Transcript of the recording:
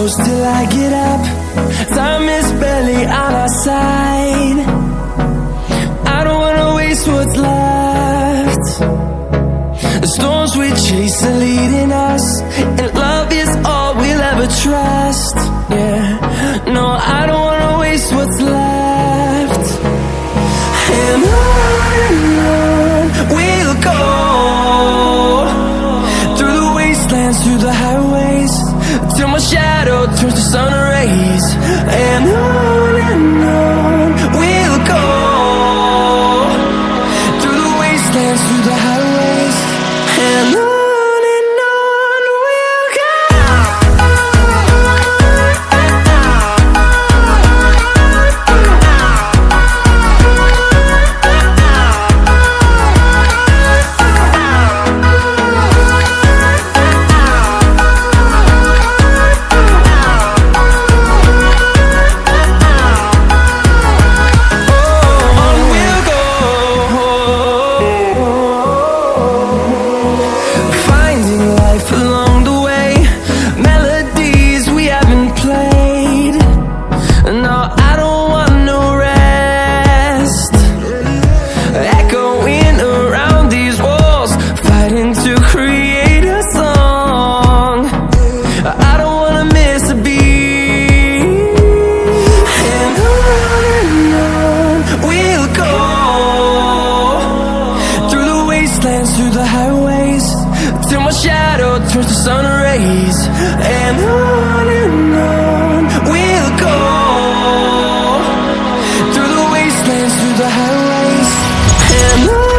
close till I get up. Time is barely on our side. I don't wanna waste what's left. The storms we chase are leading us, and love is all we'll ever trust. Yeah, no, I don't wanna waste what's left. And on we'll go, through the wastelands, through the highways, till my shadow turns to sun rays. And on we'll go, through the wastelands, through the highways, and on we'll go. Along the way, melodies we haven't played. No, I don't want no rest. Echoing around these walls, fighting to create a song. I don't wanna miss a beat. And on we'll go, through the wastelands, through the highways, till my shadow turns to sun rays. And on we'll go, through the wastelands, through the highways, and on.